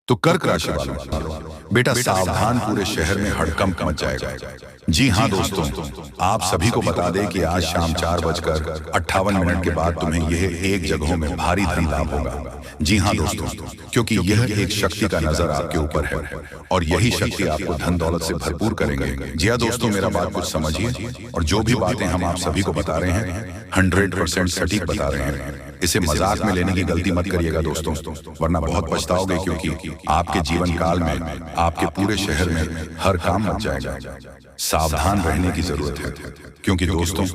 तो कर्क राशि वालों, बेटा सावधान, पूरे शहर में हड़कंप मच जाएगा। जी हाँ दोस्तों, आप सभी को बता दें कि आज शाम 4:58 के बाद तुम्हें यह एक जगहों में भारी धन लाभ होगा। जी हाँ दोस्तों, क्योंकि यह एक शक्ति का नजर आपके ऊपर है और यही शक्ति आपको धन दौलत से भरपूर करेंगे। जी हाँ दोस्तों, मेरा बात कुछ समझिए और जो भी बातें हम आप सभी को बता रहे हैं 100% सटीक बता रहे हैं। इसे मजाक में लेने की गलती मत करिएगा दोस्तों, वरना बहुत पछताओगे, क्योंकि आपके जीवन काल में आपके पूरे शहर में हर काम मच जाएगा। सावधान रहने की जरूरत है, क्योंकि दोस्तों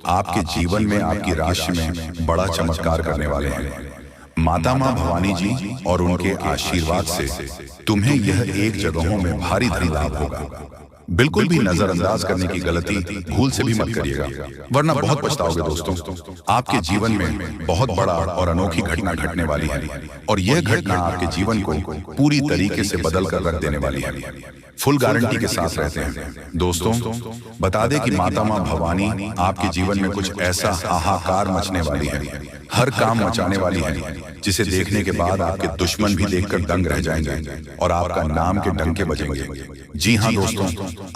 आपके जीवन में आपकी राशि में बड़ा चमत्कार करने वाले हैं। माता माँ भवानी जी और उनके आशीर्वाद से तुम्हें यह एक जगहों में भारी धन लाभ होगा। बिल्कुल भी नजरअंदाज करने की गलती भूल से भी मत करिएगा, वरना बहुत पछताओगे दोस्तों। आपके जीवन में बहुत बड़ा और अनोखी घटना घटने वाली है और यह घटना आपके जीवन को पूरी तरीके से बदल कर रख देने वाली है। फुल गारंटी के साथ रहते हैं दोस्तों। बता दें कि माता माँ भवानी आपके जीवन में कुछ ऐसा हाहाकार मचने वाली है, हर काम मचाने वाली है, जिसे देखने के बाद आपके दुश्मन भी देखकर दंग रह जाएंगे और आपका नाम के डंके बजेंगे। जी हाँ दोस्तों,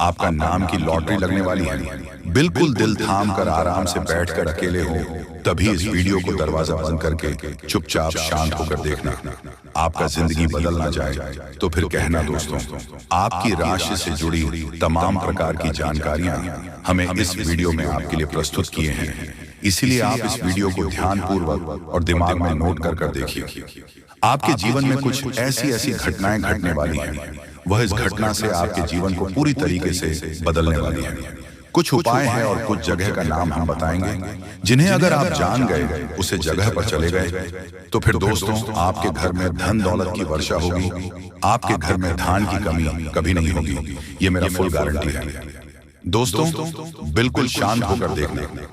आपका नाम की लॉटरी लगने वाली है। बिल्कुल दिल थाम कर आराम से बैठकर अकेले हो तभी इस वीडियो को दरवाजा बंद करके चुपचाप शांत होकर देखना। आपका जिंदगी बदल ना जाए तो फिर कहना दोस्तों। आपकी राशि से जुड़ी तमाम प्रकार की जानकारियां हमें इस वीडियो में आपके लिए प्रस्तुत किए हैं, इसीलिए आप इस वीडियो को ध्यानपूर्वक और दिमाग में नोट कर देखिए। आपके जीवन में कुछ ऐसी घटनाएं घटने वाली हैं, वह इस घटना से आपके जीवन को पूरी तरीके से बदलने वाली है। कुछ उपाय हैं और कुछ जगह का नाम हम बताएंगे, जिन्हें अगर आप जान गए, उसे जगह पर चले गए, तो फिर दोस्तों आपके घर में धन दौलत की वर्षा होगी। आपके घर में धान की कमी कभी नहीं होगी, ये मेरा फुल गारंटी है दोस्तों। बिल्कुल शांत होकर देखना।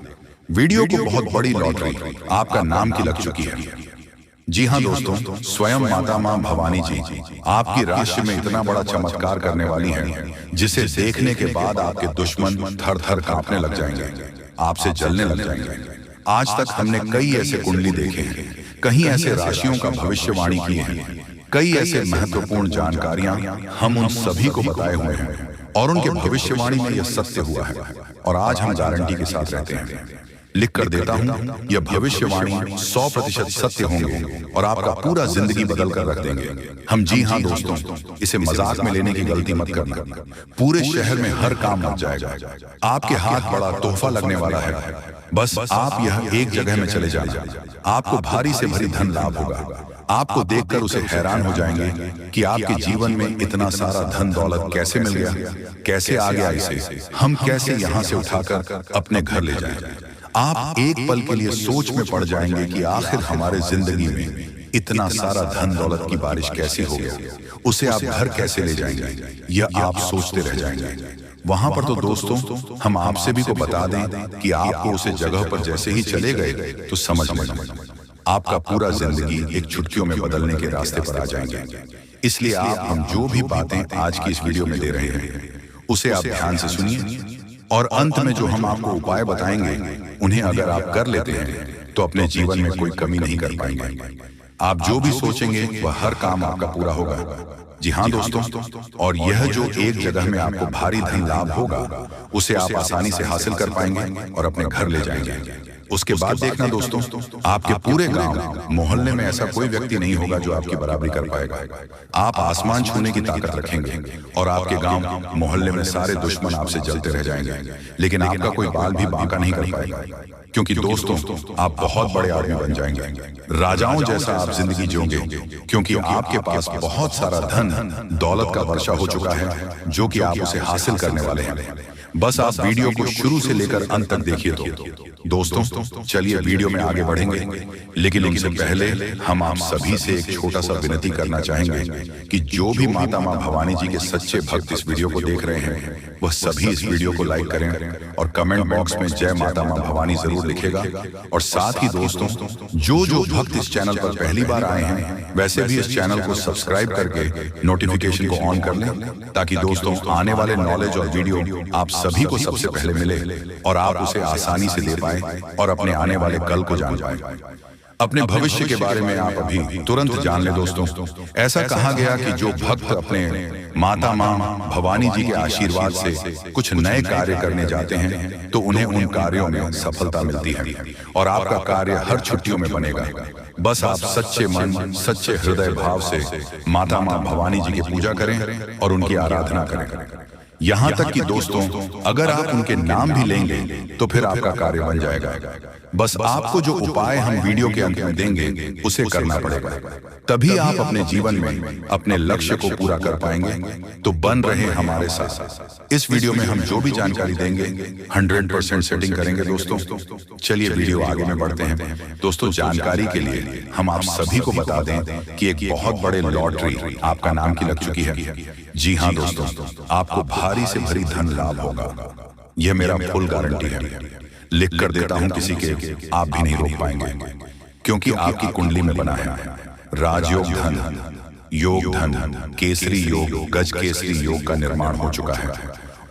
वीडियो को बहुत बड़ी लॉटरी आपका नाम की लग चुकी है। जी हाँ दोस्तों, स्वयं माता माँ भवानी जी आपकी राशि में इतना बड़ा चमत्कार करने वाली हैं, जिसे देखने के बाद आपके दुश्मन थर थर कांपने लग जाएंगे, आपसे जलने लग जाएंगे। आज तक हमने कई ऐसे कुंडली देखे हैं, कहीं ऐसे राशियों का भविष्यवाणी किए हैं, कई ऐसे महत्वपूर्ण जानकारियां हम उन सभी को बताए हुए हैं और उनके भविष्यवाणी में यह सत्य हुआ है और आज हम गारंटी के साथ रहते हैं। लिख कर देता हूं, यह भविष्यवाणी 100% सत्य होंगे और आपका पूरा जिंदगी बदल कर रख देंगे हम। जी हाँ दोस्तों, इसे मजाक में लेने की गलती मत करना। पूरे शहर में हर काम मच जाएगा। आपके हाथ बड़ा तोहफा लगने वाला है, बस आप यह एक जगह में चले जाना। आपको भारी से भारी धन लाभ होगा। आपको देखकर उसे हैरान हो जाएंगे कि आपके जीवन में इतना सारा धन दौलत कैसे मिल गया, कैसे आ गया, इसे हम कैसे यहाँ से उठाकर अपने घर ले जाएं। आप एक पल के लिए सोच में पड़ जाएंगे कि आखिर हमारे जिंदगी में इतना सारा धन दौलत की बारिश कैसे हो गया, उसे आप घर कैसे ले जाएंगे, यह आप सोचते रह जाएंगे। वहां पर तो दोस्तों हम आप सभी को बता दें कि आपको उसे जगह पर जैसे ही चले गए तो समझ लेना आपका पूरा जिंदगी एक चुटकियों में बदलने के रास्ते पर आ जाएंगे। इसलिए आप हम जो भी बातें आज की इस वीडियो में दे रहे हैं, उसे आप ध्यान से सुनिए और अंत में जो हम आपको उपाय बताएंगे, उन्हें अगर आप कर लेते हैं तो अपने जीवन में कोई कमी नहीं कर पाएंगे। आप जो भी सोचेंगे वह हर काम आपका पूरा होगा। जी हाँ दोस्तों, और यह जो एक जगह में आपको भारी धन लाभ होगा, उसे आप आसानी से हासिल कर पाएंगे और अपने घर ले जाएंगे। उसके बाद देखना दोस्तों, आपके पूरे गांव मोहल्ले में ऐसा कोई व्यक्ति नहीं होगा जो आपकी बराबरी कर पाएगा। आप आसमान छूने की ताकत रखेंगे और आपके गांव मोहल्ले में सारे दुश्मन आपसे जलते रह जाएंगे, लेकिन आपका कोई बाल भी बांका नहीं कर पाएगा, क्योंकि दोस्तों आप बहुत बड़े आदमी बन जाएंगे। राजाओं जैसा आप जिंदगी जियोगे, क्योंकि आपके पास बहुत सारा धन दौलत का वर्षा हो चुका है, जो कि आप उसे हासिल करने वाले हैं। बस आप वीडियो को शुरू से लेकर अंत तक देखिए। तो दोस्तों चलिए वीडियो में आगे बढ़ेंगे, लेकिन उनसे पहले हम आप सभी से एक छोटा सा विनती करना चाहेंगे कि जो भी माता माँ भवानी जी के सच्चे भक्त इस वीडियो को देख रहे हैं, वह सभी इस वीडियो को लाइक करें और कमेंट बॉक्स में जय माता माँ भवानी जरूर लिखेगा। और साथ ही दोस्तों जो भक्त इस चैनल पर पहली बार आए हैं, वैसे भी इस चैनल को सब्सक्राइब करके नोटिफिकेशन को ऑन कर लें, ताकि दोस्तों आने वाले नॉलेज और वीडियो आप सभी को सबसे पहले मिले और आप उसे आसानी से ले पाए और अपने आने वाले कल को जान पाए। अपने भविष्य के बारे में आप अभी तुरंत जान ले दोस्तों। ऐसा कहा गया कि जो भक्त अपने माता मां भवानी जी के आशीर्वाद से कुछ नए कार्य करने जाते हैं तो उन्हें उन कार्यों में सफलता मिलती है और आपका कार्य हर छुट्टियों में बनेगा। बस आप सच्चे मन सच्चे हृदय भाव से माता मां भवानी जी की पूजा करें और उनकी आराधना करें। यहां तक कि दोस्तों अगर आप उनके नाम भी लेंगे तो फिर आपका कार्य बन जाएगा। बस आपको जो उपाय हम वीडियो के अंत में देंगे उसे करना पड़ेगा, तभी आप अपने जीवन में अपने लक्ष्य को पूरा कर पाएंगे। तो बन रहे हमारे साथ। इस वीडियो में हम जो भी जानकारी देंगे 100% सेटिंग करेंगे दोस्तों। चलिए वीडियो आगे में बढ़ते हैं। दोस्तों जानकारी के लिए हम आप सभी को बता दें कि एक बहुत बड़े लॉटरी आपका नाम की लग चुकी है। जी हाँ दोस्तों, आपको भारी से भरी धन लाभ होगा। यह मेरा फुल गारंटी है। लिख कर देता हूं किसी के, आप भी नहीं रोक पाएंगे, क्योंकि आपकी कुंडली में बना है राजयोग धन, योग धन, केसरी योग, गज केसरी योग का निर्माण हो चुका है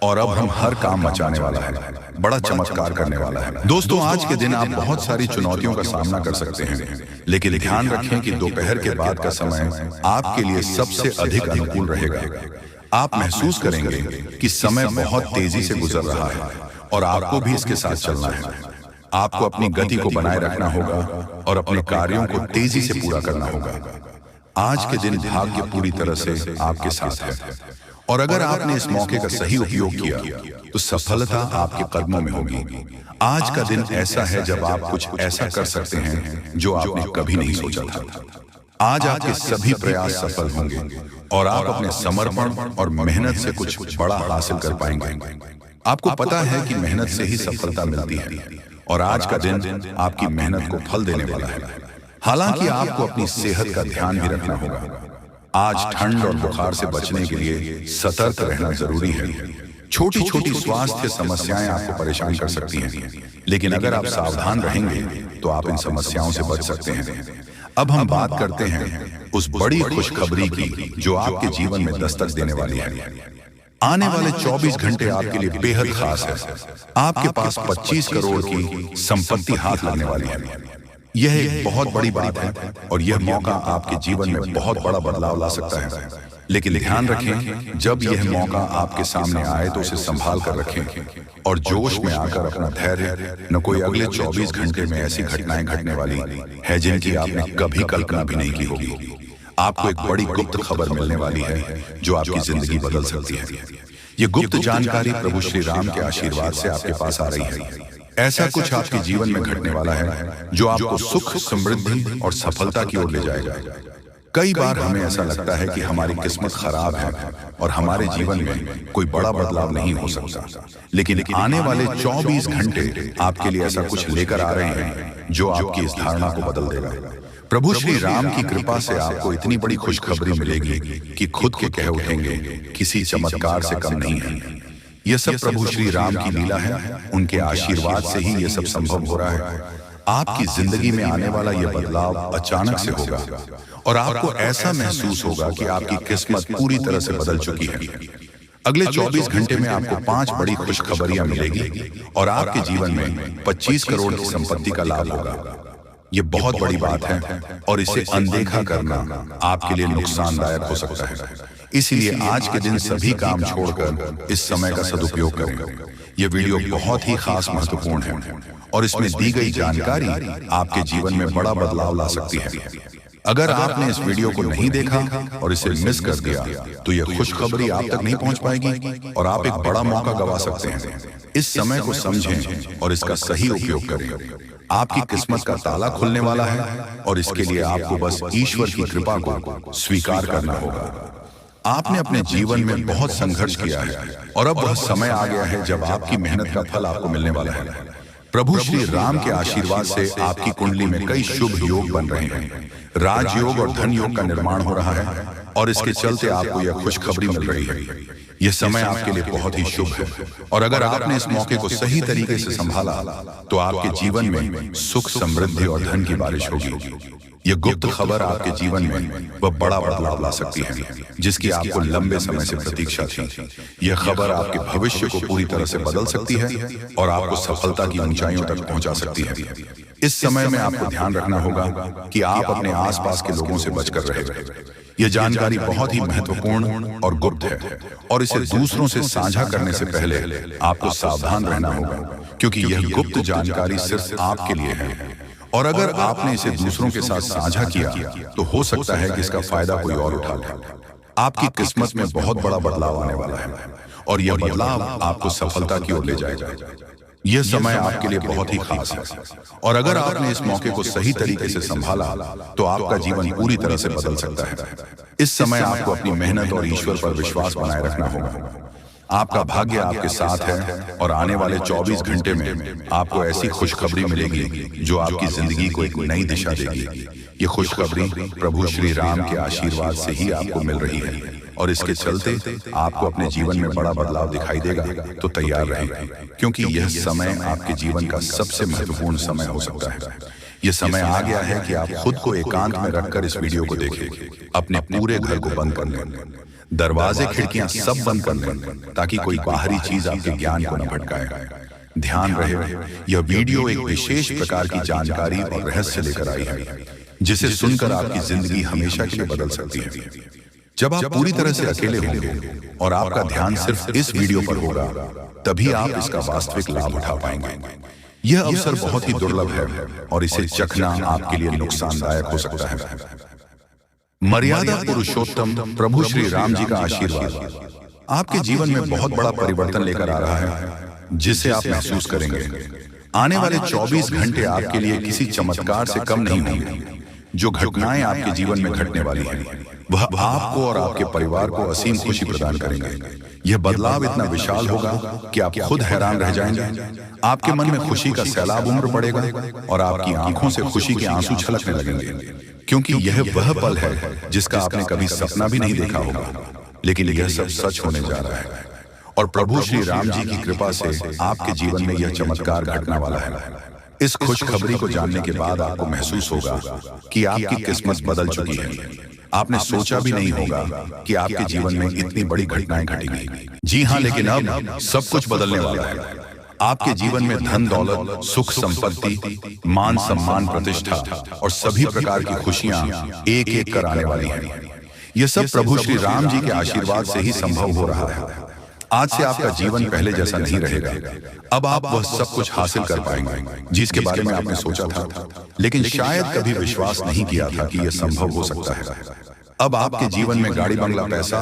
और अब हम हर काम मचाने वाला है, बड़ा चमत्कार करने वाला है। दोस्तों आज के दिन आप बहुत सारी चुनौतियों का सामना कर सकते हैं, लेकिन ध्यान रखें कि दोपहर के बाद का समय आपके लिए सबसे अधिक अनुकूल रहेगा। आप महसूस करेंगे कि समय बहुत तेजी से गुजर रहा है और आपको भी इसके साथ चलना है। आपको अपनी गति को बनाए रखना होगा और अपने कार्यों को तेजी से पूरा करना होगा। आज के दिन भाग्य पूरी तरह से आपके साथ है और अगर आपने इस मौके का सही उपयोग किया तो सफलता आपके कदमों में होगी। आज का दिन ऐसा है जब आप कुछ ऐसा कर सकते हैं जो आपने कभी नहीं सोचा था। आज आपके सभी प्रयास सफल होंगे और आप अपने समर्पण और मेहनत से कुछ बड़ा हासिल कर पाएंगे। आपको पता है कि मेहनत से ही सफलता मिलती है और आज का दिन आपकी मेहनत को फल देने वाला है। हालांकि आपको अपनी सेहत का ध्यान भी रखना होगा। आज ठंड और बुखार से बचने के लिए सतर्क रहना जरूरी है। छोटी छोटी स्वास्थ्य समस्याएं आपको परेशान कर सकती हैं, लेकिन अगर आप सावधान रहेंगे तो आप इन समस्याओं से बच सकते हैं। अब हम बात करते हैं उस बड़ी खुशखबरी की जो आपके जीवन में दस्तक देने वाली है। आने वाले 24 घंटे आपके लिए बेहद खास है। आपके पास 25 करोड़ की संपत्ति हाथ लगने वाली है। यह एक बहुत बड़ी बात है और यह मौका आपके जीवन में बहुत बड़ा बदलाव ला सकता है। लेकिन ध्यान रखें, जब यह मौका आपके सामने आए तो उसे संभाल कर रखें और जोश में आकर अपना धैर्य, न कोई अगले 24 घंटे में ऐसी घटनाएं घटने वाली है जिनकी आपने कभी कल्पना भी नहीं की होगी। आपको एक बड़ी गुप्त खबर मिलने वाली है जो आपकी जिंदगी बदल सकती है। ये गुप्त जानकारी प्रभु श्री राम के आशीर्वाद से आपके पास आ रही है। ऐसा कुछ आपके जीवन में घटने वाला है जो आपको सुख, समृद्धि और सफलता की ओर ले जाएगा। कई बार हमें ऐसा लगता है कि हमारी किस्मत खराब है और हमारे जीवन में कोई बड़ा बदलाव नहीं हो सकता, लेकिन आने वाले 24 घंटे आपके लिए ऐसा कुछ लेकर आ रहे हैं जो आपकी इस धारणा को बदल देगा। प्रभु श्री राम की कृपा से आपको इतनी बड़ी खुशखबरी मिलेगी कि खुद के कह उठेंगे किसी चमत्कार से कम नहीं है। यह सब प्रभु श्री राम की लीला है। उनके आशीर्वाद से ही यह सब संभव हो रहा है। आपकी जिंदगी में आने वाला यह बदलाव अचानक से होगा और आपको ऐसा महसूस होगा कि आपकी किस्मत पूरी तरह से बदल चुकी है। अगले 24 घंटे में आपको 5 बड़ी खुशखबरियां मिलेगी और आपके जीवन में 25 करोड़ की संपत्ति का लाभ होगा। ये बहुत बड़ी बात है और इसे अनदेखा करना आपके लिए नुकसानदायक हो सकता है। इसीलिए आज के दिन सभी काम छोड़कर इस समय का सदुपयोग करें। यह वीडियो बहुत ही खास महत्वपूर्ण है और इसमें दी गई जानकारी आपके जीवन में बड़ा बदलाव ला सकती है। अगर आपने इस वीडियो को नहीं देखा और इसे मिस कर दिया तो यह खुशखबरी आप तक नहीं पहुंच पाएगी और आप एक बड़ा मौका गंवा सकते हैं। इस समय को समझें और इसका सही उपयोग करें। आपकी किस्मत का ताला खुलने वाला है और इसके लिए आपको बस ईश्वर की कृपा को स्वीकार करना होगा। आपने अपने जीवन में बहुत संघर्ष किया है और अब वह समय आ गया है जब आपकी मेहनत का फल आपको मिलने वाला है। प्रभु श्री राम के आशीर्वाद से आपकी कुंडली में कई शुभ योग बन रहे हैं। राजयोग और धन योग का निर्माण हो रहा है और इसके चलते आपको यह खुशखबरी मिल रही है। यह समय आपके लिए बहुत ही शुभ है और अगर आपने इस मौके को सही तरीके से संभाला तो आपके जीवन में सुख, समृद्धि और धन की बारिश होगी। यह गुप्त खबर आपके जीवन में वह बड़ा बदलाव ला सकती है जिसकी आपको लंबे समय से प्रतीक्षा थी। यह खबर आपके भविष्य को पूरी तरह से बदल सकती है और आपको सफलता की ऊंचाइयों तक पहुंचा सकती है। इस समय में आपको ध्यान रखना होगा कि आप अपने आसपास के लोगों से बचकर रहे। यह जानकारी बहुत ही महत्वपूर्ण और गुप्त है और इसे दूसरों से साझा करने से पहले आपको सावधान रहना होगा, क्योंकि यह गुप्त जानकारी सिर्फ आपके लिए है। और अगर आपने इसे दूसरों के साथ साझा किया तो हो सकता है कि इसका फायदा कोई और उठा ले। आपकी किस्मत में बहुत बड़ा बदलाव आने वाला है और यह बदलाव आपको सफलता की ओर ले जाएगा। यह समय आपके लिए बहुत ही खास है और अगर आपने इस मौके को सही तरीके से संभाला तो आपका जीवन पूरी तरह से बदल सकता है। इस समय आपको अपनी मेहनत और ईश्वर पर विश्वास बनाए रखना होगा। आपका भाग्य आपके साथ है और आने वाले 24 घंटे में आपको ऐसी खुशखबरी मिलेगी जो आपकी जिंदगी को एक नई दिशा देगी। ये खुशखबरी प्रभु श्री राम के आशीर्वाद से ही आपको मिल रही है और इसके चलते आपको अपने जीवन में बड़ा बदलाव दिखाई देगा। तो तैयार रहें, क्योंकि यह समय आपके जीवन का सबसे महत्वपूर्ण समय हो सकता है। यह समय आ गया है कि आप खुद को एकांत में रखकर इस वीडियो को देखें। अपने पूरे घर को बंद कर लें, दरवाजे खिड़कियां सब बंद कर लें ताकि कोई बाहरी चीज आपके ज्ञान को न भटकाए। ध्यान रहे, यह वीडियो एक विशेष प्रकार की जानकारी और रहस्य लेकर आई है जिसे सुनकर आपकी जिंदगी हमेशा के लिए बदल सकती है। जब आप पूरी तरह से अकेले होंगे और आपका ध्यान सिर्फ इस वीडियो पर होगा, तभी आप इसका वास्तविक लाभ उठा पाएंगे। यह अवसर बहुत ही दुर्लभ है और इसे चखना आपके लिए नुकसानदायक हो सकता है। मर्यादा पुरुषोत्तम प्रभु श्री राम जी का आशीर्वाद आपके जीवन में बहुत बड़ा परिवर्तन लेकर आ रहा है, जिसे आप महसूस करेंगे। आने वाले 24 घंटे आपके लिए किसी चमत्कार से कम नहीं होंगे। जो घटनाएं आपके जीवन में घटने वाली हैं, वह आपको और आपके परिवार को असीम खुशी प्रदान करेंगे। यह बदलाव इतना विशाल होगा कि आप खुद हैरान रह जाएंगे। आपके मन में खुशी का सैलाब उमड़ पड़ेगा और आपकी आंखों से खुशी के आंसू छलकने लगेंगे, क्योंकि यह वह पल है जिसका आपने कभी सपना भी नहीं देखा होगा, लेकिन यह सब सच होने जा रहा है। और प्रभु श्री राम जी की कृपा से आपके जीवन में यह चमत्कार घटने वाला है। इस खुशखबरी को जानने के बाद आपको महसूस होगा कि आपकी किस्मत बदल चुकी है। आपने सोचा भी नहीं होगा कि आपके जीवन में इतनी बड़ी घटनाएं घटेंगी। जी हाँ, लेकिन अब सब कुछ बदलने वाला है। आपके जीवन में धन दौलत, सुख संपत्ति, मान सम्मान, प्रतिष्ठा और सभी प्रकार की खुशियां एक एक कर आने वाली हैं। यह सब प्रभु श्री राम जी के आशीर्वाद से ही संभव हो रहा है। आज से आपका जीवन पहले जैसा नहीं रहेगा। अब आप वह सब कुछ हासिल कर पाएंगे जिसके बारे में आपने सोचा था, लेकिन शायद कभी विश्वास नहीं किया था कि यह संभव हो सकता है। अब आपके जीवन में गाड़ी बंगला, पैसा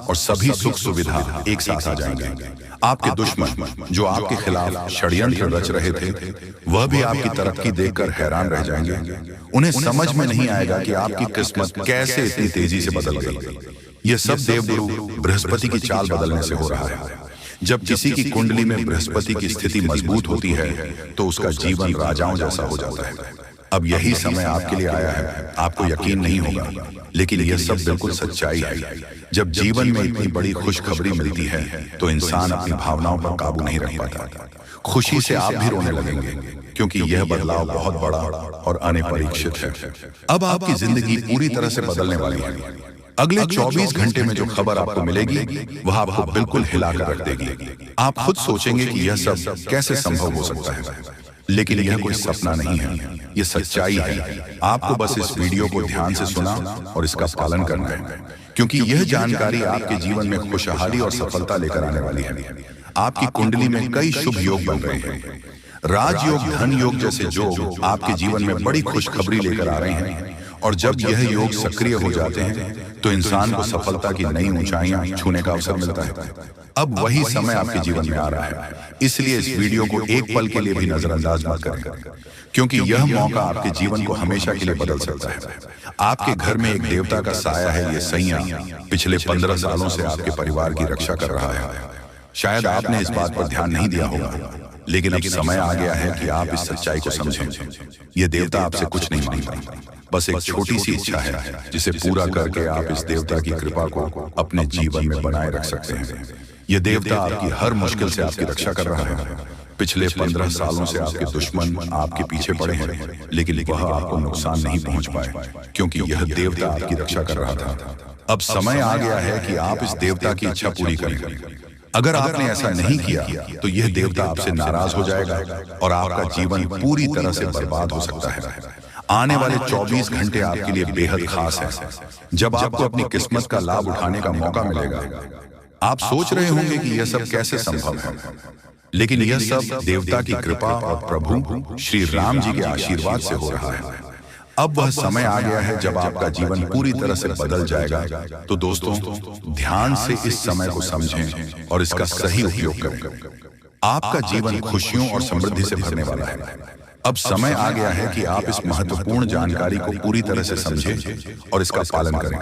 और सभी सुख सुविधा एक साथ आ जाएंगे। आपके दुश्मन जो आपके खिलाफ षड्यंत्र रच रहे थे, वह भी आपकी तरक्की देखकर हैरान रह जाएंगे। उन्हें समझ में नहीं आएगा कि आपकी किस्मत कैसे इतनी तेजी से बदल गई। यह सब देवगुरु बृहस्पति की चाल बदलने से हो रहा है। जब किसी की कुंडली में बृहस्पति की स्थिति मजबूत होती है तो उसका जीवन राजाओं जैसा हो जाता है। अब यही समय आपके लिए आया है। आपको यकीन नहीं होगा, लेकिन यह सब बिल्कुल सच्चाई है। जब जीवन में इतनी बड़ी खुशखबरी मिलती है तो इंसान अपनी भावनाओं पर काबू नहीं रख पाता। खुशी से आप भी रोने लगेंगे, क्योंकि यह बदलाव बहुत बड़ा और अनपेक्षित है। अब आपकी जिंदगी पूरी तरह से बदलने वाली है। अगले 24 घंटे में जो खबर आपको मिलेगी वह आपको बिल्कुल हिलाकर रख देगी। आप खुद सोचेंगे कि यह सब कैसे संभव हो सकता है, लेकिन यह कोई सपना नहीं है, यह सच्चाई है। आपको बस इस वीडियो को ध्यान से सुना और इसका पालन करना है, क्योंकि यह जानकारी आपके जीवन में खुशहाली और सफलता लेकर आने वाली है। आपकी कुंडली में कई शुभ योग बन रहे हैं। राजयोग, धन योग जैसे योग आपके जीवन में बड़ी खुशखबरी लेकर आ रहे हैं। और जब यह योग सक्रिय हो जाते हैं तो इंसान को सफलता की नई ऊंचाइयां छूने का अवसर मिलता है। अब वही समय आपके जीवन में आ रहा है, इसलिए इस वीडियो को एक पल के लिए भी नजरअंदाज मत करें, क्योंकि यह मौका आपके जीवन को हमेशा के लिए बदल सकता है। आपके घर में एक देवता का साया है। ये सैया पिछले 15 सालों से आपके परिवार की रक्षा कर रहा है। शायद आपने इस बात पर ध्यान नहीं दिया होगा, लेकिन अब समय आ गया है कि आप इस सच्चाई को समझें। यह देवता आपसे कुछ नहीं मांगता, बस एक छोटी सी इच्छा है जिसे पूरा करके आप इस देवता की कृपा को अपने जीवन में बनाए रख सकते हैं। यह देवता आपकी हर मुश्किल से आपकी रक्षा कर रहा है। पिछले 15 सालों से आपके दुश्मन आपके पीछे पड़े हैं, लेकिन वह आपको नुकसान नहीं पहुंच पाए, क्योंकि यह देवता आपकी रक्षा कर रहा था। अब समय आ गया है कि आप इस देवता की इच्छा पूरी करें। अगर आपने ऐसा नहीं किया तो यह देवता आपसे नाराज हो जाएगा और आपका जीवन पूरी तरह से बर्बाद हो सकता है। आने वाले 24 घंटे आपके लिए बेहद खास है, जब आपको अपनी किस्मत का लाभ उठाने का मौका मिलेगा। आप सोच रहे होंगे कि यह सब कैसे संभव है, लेकिन यह सब देवता की कृपा और प्रभु श्री राम जी के आशीर्वाद से हो रहा है। अब वह समय आ गया है जब आपका जीवन पूरी तरह से बदल जाएगा। तो दोस्तों, ध्यान से इस समय को समझें और इसका सही उपयोग करें। आपका जीवन खुशियों और समृद्धि से भरने वाला है। अब समय आ गया है कि आप इस महत्वपूर्ण जानकारी को पूरी तरह से समझें और इसका पालन करें।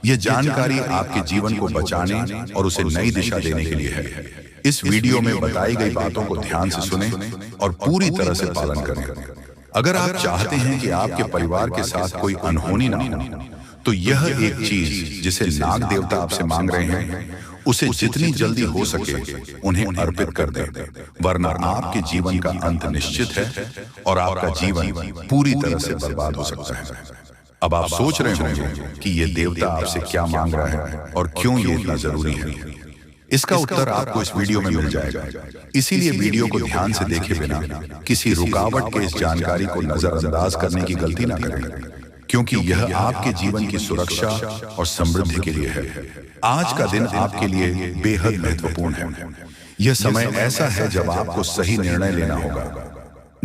यह जानकारी आपके जीवन को बचाने और उसे नई दिशा देने के लिए है। इस वीडियो में बताई गई बातों को ध्यान से सुनें और पूरी तरह से पालन करें। अगर आप चाहते हैं कि आपके परिवार के साथ कोई अनहोनी ना हो, तो यह एक चीज जिसे नाग देवता आपसे मांग रहे हैं, उसे जितनी जल्दी हो सके उन्हें अर्पित कर दें, वरना आपके जीवन का अंत निश्चित है और आपका जीवन पूरी तरह से बर्बाद हो सकता है। अब आप सोच रहे होंगे कि यह देवता आपसे क्या मांग रहा है और क्यों ये इतना जरूरी है। इसका उत्तर आपको इस वीडियो में मिल जाएगा, इसीलिए वीडियो को ध्यान से देखे बिना किसी रुकावट के इस जानकारी को नजरअंदाज करने की गलती ना करें, क्योंकि यह आपके जीवन की सुरक्षा और समृद्धि के लिए है। आज का दिन आपके लिए बेहद महत्वपूर्ण है। यह समय ऐसा है जब आपको सही निर्णय लेना होगा।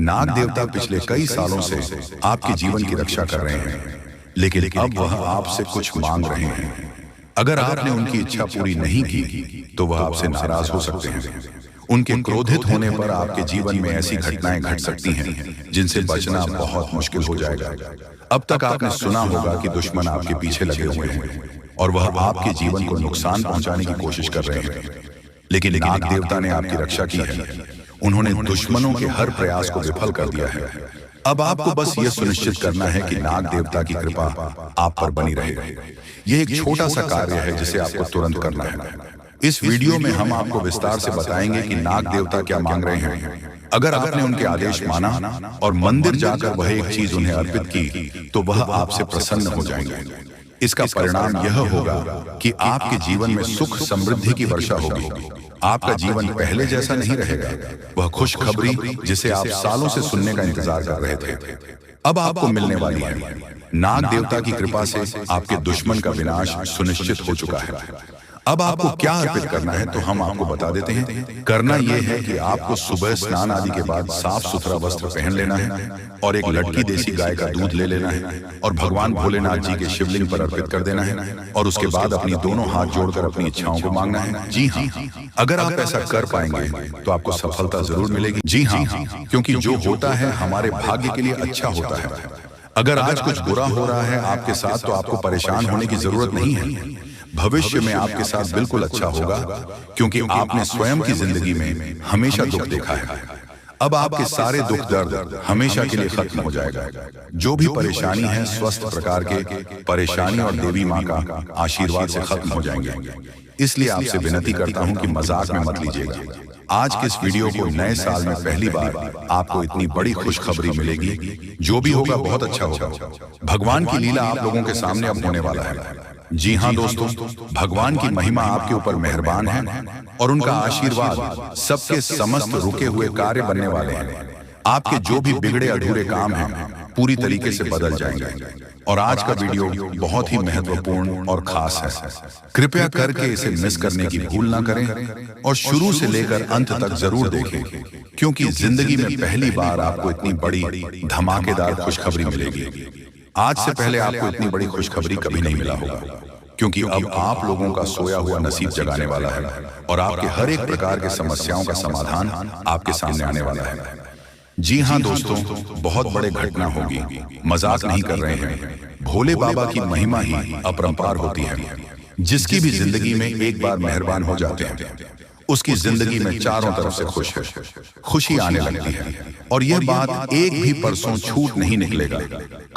नाग देवता पिछले कई सालों से आपके जीवन की रक्षा कर रहे हैं, लेकिन अब वह आपसे कुछ मांग रहे हैं। अगर आपने उनकी इच्छा पूरी नहीं की तो वह आपसे नाराज हो सकते हैं। उनके क्रोधित होने पर आपके जीवन में ऐसी घटनाएं घट सकती हैं जिनसे बचना बहुत मुश्किल हो जाएगा। अब तक आपने सुना होगा कि दुश्मन आपके पीछे लगे हुए हैं और वह आपके जीवन को नुकसान पहुंचाने की कोशिश कर रहे हैं, लेकिन नाग देवता ने आपकी रक्षा की है। उन्होंने दुश्मनों के हर प्रयास को विफल कर दिया है। अब आपको बस यह सुनिश्चित करना है कि नाग देवता की कृपा आप पर बनी रहे। यह एक छोटा सा कार्य है जिसे आपको तुरंत करना है। इस वीडियो में हम आपको विस्तार से बताएंगे कि नाग देवता क्या मांग रहे हैं। अगर आपने उनके आदेश माना और मंदिर जाकर वह एक चीज उन्हें अर्पित की तो वह आपसे प्रसन्न हो जाएंगे। इसका परिणाम यह होगा कि आपके जीवन में सुख समृद्धि की वर्षा होगी। आपका जीवन पहले जैसा नहीं रहेगा। वह खुशखबरी जिसे आप सालों से सुनने का इंतजार कर रहे थे, अब आपको मिलने वाली है। नाग देवता की कृपा से आपके दुश्मन का विनाश सुनिश्चित हो चुका है। अब आपको क्या अर्पित करना है तो हम आपको बता देते हैं। करना यह है कि आपको सुबह स्नान आदि के बाद साफ सुथरा वस्त्र पहन लेना है और एक लड़की देसी गाय का दूध ले लेना है और भगवान भोलेनाथ जी के शिवलिंग पर अर्पित कर देना है और उसके बाद अपनी दोनों हाथ जोड़कर अपनी इच्छाओं को मांगना है। जी हाँ, अगर आप ऐसा कर पाएंगे तो आपको सफलता जरूर मिलेगी। जी हाँ, क्योंकि जो होता है हमारे भाग्य के लिए अच्छा होता है। अगर आज कुछ बुरा हो रहा है आपके साथ तो आपको परेशान होने की जरूरत नहीं है। भविष्य में आपके साथ बिल्कुल अच्छा होगा, क्योंकि आपने स्वयं की जिंदगी में हमेशा दुख देखा है। अब आपके सारे दुख दर्द हमेशा के लिए खत्म हो जाएगा। जो भी परेशानी है स्वस्थ प्रकार के परेशानी और देवी माँ का आशीर्वाद से खत्म हो जाएंगे। इसलिए आपसे विनती करता हूँ कि मजाक में मत लीजिएगा। आज के इस वीडियो को नए साल में पहली बार आपको इतनी बड़ी खुशखबरी मिलेगी। जो भी होगा बहुत अच्छा होगा। भगवान की लीला आप लोगों के सामने अब होने वाला है। जी हाँ दोस्तों, भगवान की महिमा आपके ऊपर मेहरबान है और उनका आशीर्वाद सबके समस्त रुके हुए कार्य बनने वाले हैं। आपके जो भी बिगड़े अधूरे काम हैं पूरी तरीके से बदल जाएंगे। और आज का वीडियो बहुत ही महत्वपूर्ण और खास है। कृपया करके इसे मिस करने की भूल ना करें और शुरू से लेकर अंत तक जरूर देखें, क्योंकि जिंदगी में पहली बार आपको इतनी बड़ी धमाकेदार खुशखबरी मिलेगी। आज से पहले आपको इतनी बड़ी खुशखबरी कभी नहीं मिला होगा, क्योंकि अब आप लोगों का सोया हुआ नसीब जगाने वाला है और आपके हर एक प्रकार के समस्याओं का समाधान आपके सामने आने वाला है। जी हाँ दोस्तों, बहुत बड़े घटना होगी, मजाक नहीं कर रहे हैं। भोले बाबा की महिमा ही अपरंपार होती है। जिसकी भी जिंदगी में एक बार मेहरबान हो जाते हैं उसकी जिंदगी में चारों तरफ से खुशी आने लगती है। और यह बात एक भी परसों छूट नहीं निकलेगा,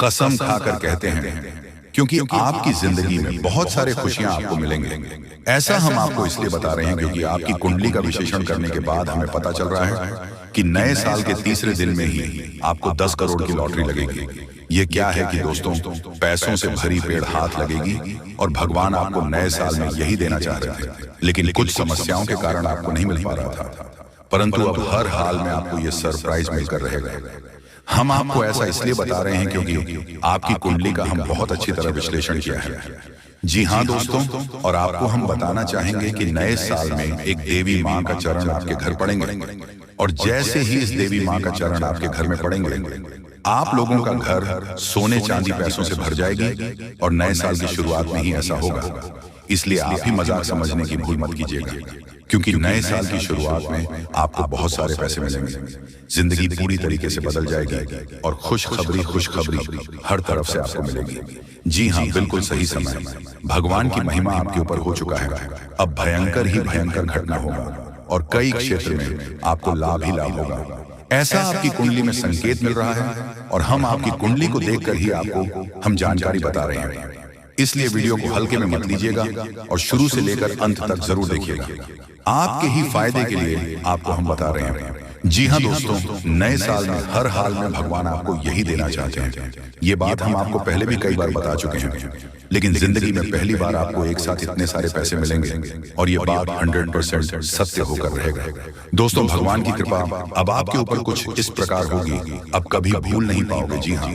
कसम खाकर कहते हैं, क्योंकि आपकी जिंदगी में बहुत सारे खुशियां आपको मिलेंगे। ऐसा हम आपको इसलिए बता रहे हैं क्योंकि आपकी कुंडली का विश्लेषण करने के बाद हमें पता चल रहा है कि नए साल के तीसरे दिन में ही आपको 10 करोड़ की लॉटरी लगेगी। ये क्या है कि दोस्तों, पैसों से भरी पेड़ हाथ लगेगी और भगवान आपको नए साल में यही देना चाह रहे थे, लेकिन कुछ समस्याओं के कारण आपको नहीं मिल पा रहा था। परंतु अब हर हाल में आपको ये सरप्राइज मिलकर रहेगा। हम आपको ऐसा इसलिए बता रहे हैं क्योंकि आपकी कुंडली का हम बहुत अच्छी तरह विश्लेषण किया है। जी हाँ दोस्तों, और आपको हम बताना चाहेंगे कि नए साल में एक देवी माँ का चरण आपके घर पड़ेंगे, और जैसे ही इस देवी माँ का चरण आपके घर में पड़ेंगे, आप लोगों का घर सोने चांदी पैसों से भर जाएगी, और नए साल की शुरुआत में ही ऐसा होगा। इसलिए आप ही मजाक समझने की भूल मत कीजिएगा, क्योंकि नए साल की शुरुआत में आपको बहुत सारे पैसे मिलेंगे, जिंदगी पूरी तरीके से बदल जाएगी, और खुशखबरी हर तरफ से आपको मिलेगी। जी हाँ, बिल्कुल सही समय, भगवान की महिमा आपके ऊपर हो चुका है। अब भयंकर ही भयंकर घटना होगा, और कई क्षेत्र में आपको लाभ ही लाभ होगा। ऐसा आपकी कुंडली में संकेत मिल रहा है, और हम आपकी कुंडली को देखकर ही आपको हम जानकारी बता रहे हैं। इसलिए वीडियो को हल्के में मत लीजिएगा, और शुरू से लेकर अंत तक जरूर देखिएगा। आपके ही फायदे के लिए आपको हम बता रहे हैं। जी हाँ दोस्तों, नए साल में हर हाल में भगवान आपको यही देना चाहते हैं। ये बात हम आपको पहले भी कई बार बता चुके हैं, लेकिन जिंदगी में पहली बार आपको एक साथ इतने सारे पैसे मिलेंगे, और ये बात 100% सत्य होकर रहेगा। दोस्तों, भगवान की कृपा अब आपके ऊपर कुछ इस प्रकार होगी, अब कभी भूल नहीं पाओगे। जी हाँ।